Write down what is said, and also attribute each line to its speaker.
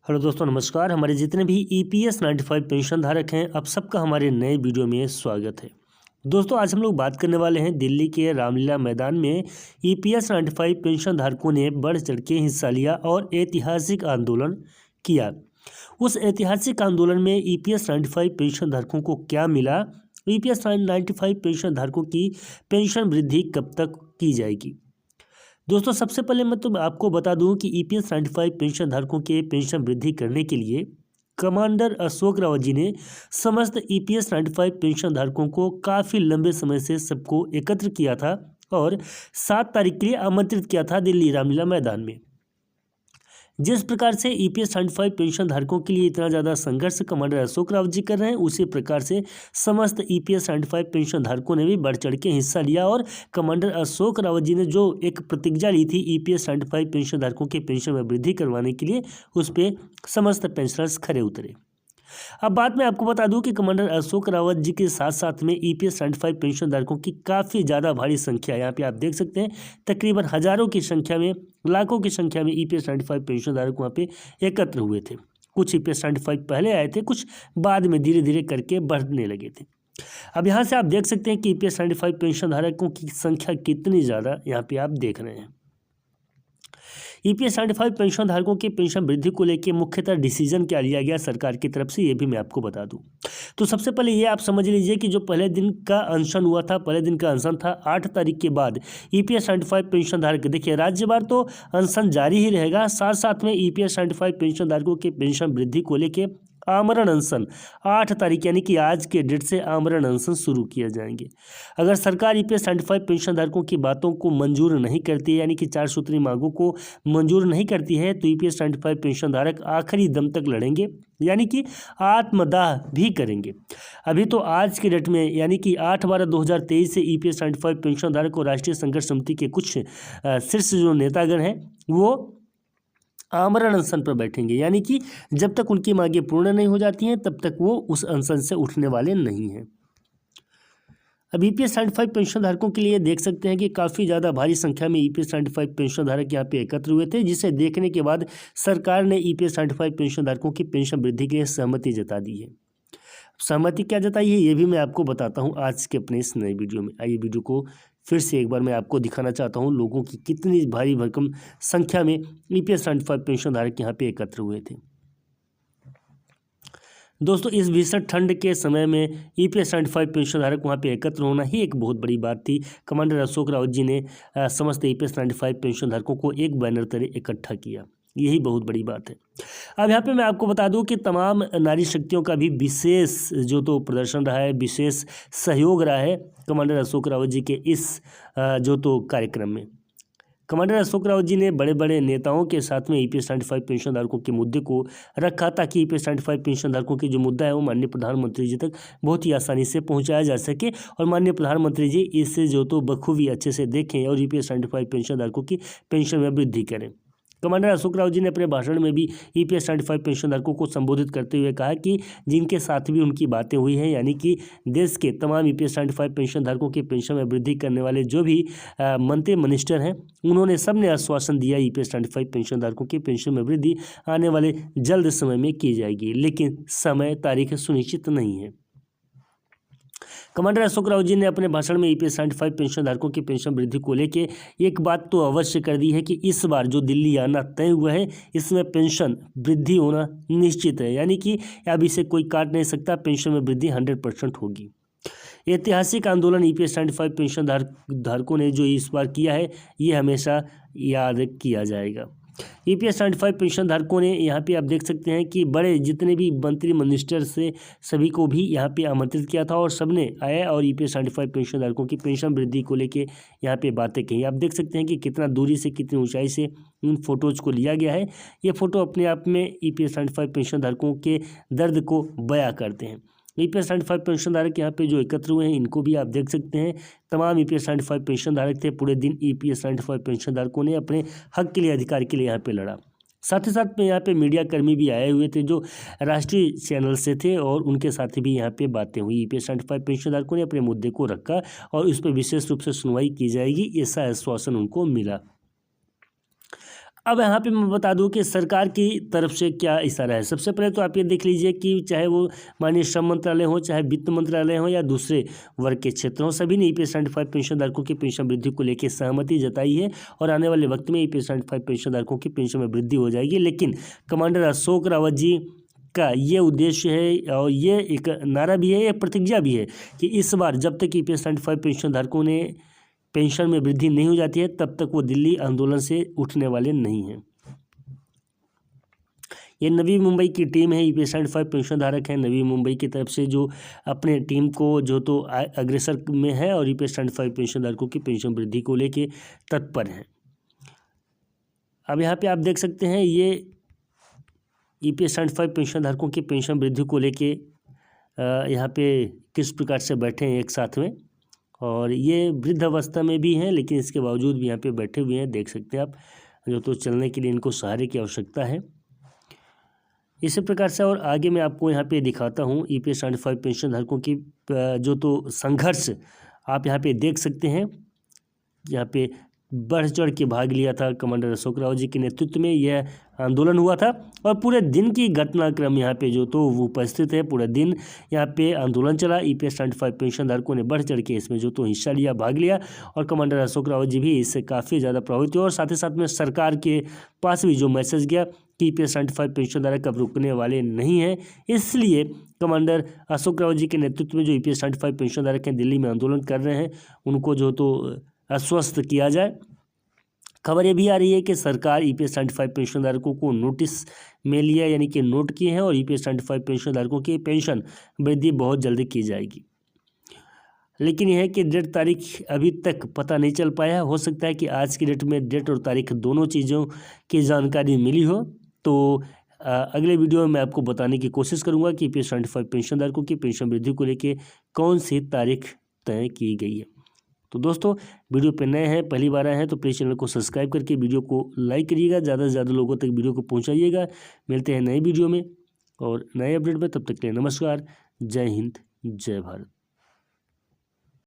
Speaker 1: Hello दोस्तों, नमस्कार। हमारे जितने भी EPS 95 पेंशन धारक हैं, आप सबका हमारे नए वीडियो में स्वागत है। दोस्तों, आज हम लोग बात करने वाले हैं दिल्ली के रामलीला मैदान में EPS 95 पेंशन धारकों ने बढ़ चढ़ के हिस्सा लिया और ऐतिहासिक आंदोलन किया। उस ऐतिहासिक आंदोलन में EPS 95 पेंशन धारकों को क्या मिला, EPS 95 पेंशन धारकों की पेंशन वृद्धि कब तक की जाएगी। दोस्तों, सबसे पहले मैं तो आपको बता दूं कि EPS 95 पेंशन धारकों के पेंशन वृद्धि करने के लिए कमांडर अशोक रावत जी ने समस्त EPS 95 पेंशन धारकों को काफ़ी लंबे समय से सबको एकत्र किया था और 7 तारीख के लिए आमंत्रित किया था दिल्ली रामलीला मैदान में। जिस प्रकार से EPS 95 पेंशन धारकों के लिए इतना ज़्यादा संघर्ष कमांडर अशोक रावत जी कर रहे हैं, उसी प्रकार से समस्त EPS 95 पेंशन धारकों ने भी बढ़ चढ़ के हिस्सा लिया और कमांडर अशोक रावत जी ने जो एक प्रतिज्ञा ली थी EPS 95 पेंशन धारकों के पेंशन में वृद्धि करवाने के लिए, उस पर समस्त पेंशनर्स खरे उतरे। अब बात मैं आपको बता दूं कि कमांडर अशोक रावत जी के साथ साथ में EPS 95 पेंशन धारकों की काफ़ी ज़्यादा भारी संख्या, यहाँ पे आप देख सकते हैं तकरीबन हज़ारों की संख्या में, लाखों की संख्या में EPS 95 पेंशन धारक वहाँ पे एकत्र हुए थे। कुछ EPS 95 पहले आए थे, कुछ बाद में धीरे धीरे करके बढ़ने लगे थे। अब यहाँ से आप देख सकते हैं कि EPS 95 पेंशन धारकों की संख्या कितनी ज़्यादा यहाँ पे आप देख रहे हैं। EPS 95 पेंशन धारकों के पेंशन वृद्धि को लेकर मुख्यतः डिसीजन क्या लिया गया सरकार की तरफ से, ये भी मैं आपको बता दूं। तो सबसे पहले ये आप समझ लीजिए कि जो पहले दिन का अनशन हुआ था, पहले दिन का अनशन था 8 तारीख के बाद EPS 95 पेंशन धारक, देखिए राज्यभर तो अनशन जारी ही रहेगा, साथ साथ में EPS 95 पेंशन धारकों के पेंशन वृद्धि को लेकर आमरण अनशन 8 तारीख यानी कि आज के डेट से आमरण अनशन शुरू किए जाएंगे। अगर सरकार EPS 95 पेंशन धारकों की बातों को मंजूर नहीं करती है, यानी कि 4 सूत्री मांगों को मंजूर नहीं करती है, तो EPS 95 पेंशन धारक आखिरी दम तक लड़ेंगे, यानी कि आत्मदाह भी करेंगे। अभी तो आज के डेट में यानी कि 8/12/2023 से EPS 95 पेंशन धारक और राष्ट्रीय संघर्ष समिति के कुछ शीर्ष जो नेतागण हैं वो आमरण अनशन पर बैठेंगे, यानी कि जब तक उनकी मांगें पूर्ण नहीं हो जाती हैं तब तक वो उस अनशन से उठने वाले नहीं हैं। अब EPS 95 पेंशन धारकों के लिए देख सकते हैं कि काफ़ी ज़्यादा भारी संख्या में EPS 95 पेंशन धारक यहाँ पे एकत्र हुए थे, जिसे देखने के बाद सरकार ने EPS 95 पेंशन धारकों की पेंशन वृद्धि के लिए सहमति जता दी है। सहमति क्या जताई है, ये भी मैं आपको बताता हूँ आज के अपने इस नए वीडियो में। आइए वीडियो को फिर से एक बार मैं आपको दिखाना चाहता हूँ लोगों की कितनी भारी भरकम संख्या में EPS 95 पेंशन धारक यहाँ पे एकत्र हुए थे। दोस्तों, इस भीषण ठंड के समय में EPS 95 पेंशन धारक वहाँ पे एकत्र होना ही एक बहुत बड़ी बात थी। कमांडर अशोक रावत जी ने समस्त EPS 95 पेंशन धारकों को एक बैनर तले इकट्ठा किया, यही बहुत बड़ी बात है। अब यहाँ पे मैं आपको बता दूं कि तमाम नारी शक्तियों का भी विशेष जो तो प्रदर्शन रहा है, विशेष सहयोग रहा है कमांडर अशोक रावत जी के इस जो तो कार्यक्रम में। कमांडर अशोक रावत जी ने बड़े बड़े नेताओं के साथ में EPS 95 पेंशन धारकों के मुद्दे को रखा, ताकि EPS 95 पेंशन धारकों की जो मुद्दा है वो माननीय प्रधानमंत्री जी तक बहुत ही आसानी से पहुंचाया जा सके और माननीय प्रधानमंत्री जी इसे जो तो बखूबी अच्छे से देखें और EPS 95 पेंशन धारकों की पेंशन में वृद्धि करें। कमांडर अशोक रावत जी ने अपने भाषण में भी EPS 95 पेंशन धारकों को संबोधित करते हुए कहा कि जिनके साथ भी उनकी बातें हुई हैं, यानी कि देश के तमाम EPS 95 पेंशन धारकों की पेंशन में वृद्धि करने वाले जो भी मंत्री मिनिस्टर हैं, उन्होंने सबने आश्वासन दिया EPS 95 पेंशन धारकों की पेंशन में वृद्धि आने वाले जल्द समय में की जाएगी, लेकिन समय तारीख सुनिश्चित नहीं है। कमांडर अशोक रावत जी ने अपने भाषण में EPS 95 पेंशन धारकों की पेंशन वृद्धि को लेकर एक बात तो अवश्य कर दी है कि इस बार जो दिल्ली आना तय हुआ है, इसमें पेंशन वृद्धि होना निश्चित है, यानी कि अब इसे कोई काट नहीं सकता, पेंशन में वृद्धि 100% होगी। ऐतिहासिक आंदोलन EPS 95 पेंशन धारकों ने जो इस बार किया है, ये हमेशा याद किया जाएगा। EPS 95 पेंशन धारकों ने यहाँ पे आप देख सकते हैं कि बड़े जितने भी मंत्री मिनिस्टर से सभी को भी यहाँ पे आमंत्रित किया था और सबने आया और EPS 95 पेंशन धारकों की पेंशन वृद्धि को लेके यहाँ पे बातें कही। आप देख सकते हैं कि कितना दूरी से, कितनी ऊंचाई से इन फोटोज़ को लिया गया है। ये फ़ोटो अपने आप में EPS 95 पेंशन धारकों के दर्द को बयां करते हैं। EPS 95 पेंशन धारक यहाँ पे जो एकत्र हुए हैं, इनको भी आप देख सकते हैं। तमाम EPS 95 पेंशन धारक थे, पूरे दिन EPS 95 पेंशन धारकों ने अपने हक के लिए, अधिकार के लिए यहाँ पे लड़ा। साथ ही साथ में यहाँ पे मीडिया कर्मी भी आए हुए थे जो राष्ट्रीय चैनल से थे और उनके साथ भी यहाँ पे बातें हुई। EPS 95 पेंशन धारकों ने अपने मुद्दे को रखा और इस पर विशेष रूप से सुनवाई की जाएगी, ऐसा आश्वासन उनको मिला। अब यहाँ पे मैं बता दूं कि सरकार की तरफ से क्या इशारा है। सबसे पहले तो आप ये देख लीजिए कि चाहे वो माननीय श्रम मंत्रालय हो, चाहे वित्त मंत्रालय हो या दूसरे वर्ग के क्षेत्र हो, सभी ने EPS 95 पेंशन धारकों की पेंशन वृद्धि को लेकर सहमति जताई है और आने वाले वक्त में EPS 95 पेंशन धारकों की पेंशन में वृद्धि हो जाएगी। लेकिन कमांडर अशोक रावत जी का ये उद्देश्य है और ये एक नारा भी है, ये प्रतिज्ञा भी है कि इस बार जब तक EPS 95 पेंशन धारकों ने पेंशन में वृद्धि नहीं हो जाती है तब तक वो दिल्ली आंदोलन से उठने वाले नहीं हैं। ये नवी मुंबई की टीम है, EPS 95 पेंशन धारक है नवी मुंबई की तरफ से जो अपने टीम को जो तो अग्रसर में है और EPS 95 पेंशन धारकों की पेंशन वृद्धि को लेके तत्पर हैं। अब यहाँ पे आप देख सकते हैं ये EPS 95 पेंशन धारकों की पेंशन वृद्धि को लेके यहाँ पे किस प्रकार से बैठे हैं एक साथ में, और ये वृद्ध अवस्था में भी हैं लेकिन इसके बावजूद भी यहाँ पे बैठे हुए हैं, देख सकते हैं आप, जो तो चलने के लिए इनको सहारे की आवश्यकता है। इसी प्रकार से और आगे मैं आपको यहाँ पे दिखाता हूँ EPS 95 पेंशन धारकों की जो तो संघर्ष आप यहाँ पे देख सकते हैं। यहाँ पे बढ़ चढ़ के भाग लिया था कमांडर अशोक रावत जी के नेतृत्व में यह आंदोलन हुआ था और पूरे दिन की घटनाक्रम यहाँ पे जो तो वो उपस्थित है। पूरे दिन यहाँ पे आंदोलन चला, EPS 95 पेंशन धारकों ने बढ़ चढ़ के इसमें जो तो हिस्सा लिया, भाग लिया और कमांडर अशोक रावत जी भी इससे काफ़ी ज़्यादा प्रभावित हुए और साथ ही साथ में सरकार के पास भी जो मैसेज गया कि EPS 95 पेंशन धारक अब रुकने वाले नहीं हैं, इसलिए कमांडर अशोक रावत जी के नेतृत्व में जो EPS 95 पेंशन धारक हैं दिल्ली में आंदोलन कर रहे हैं उनको जो तो आश्वस्त किया जाए। खबर ये भी आ रही है कि सरकार EPS 95 पेंशन धारकों को नोटिस में लिया यानी कि नोट किए हैं और EPS 95 पेंशन धारकों की पेंशन वृद्धि बहुत जल्दी की जाएगी। लेकिन यह है कि डेट तारीख अभी तक पता नहीं चल पाया, हो सकता है कि आज की डेट में डेट और तारीख दोनों चीज़ों की जानकारी मिली हो तो अगले वीडियो में मैं आपको बताने की कोशिश करूंगा कि EPS 95 पेंशन धारकों की पेंशन वृद्धि को लेकर कौन सी तारीख तय की गई है। तो दोस्तों वीडियो पे नए हैं, पहली बार आए हैं तो प्लीज़ चैनल को सब्सक्राइब करके वीडियो को लाइक करिएगा, ज़्यादा से ज़्यादा लोगों तक वीडियो को पहुंचाइएगा। मिलते हैं नए वीडियो में और नए अपडेट में, तब तक के लिए नमस्कार, जय हिंद, जय भारत।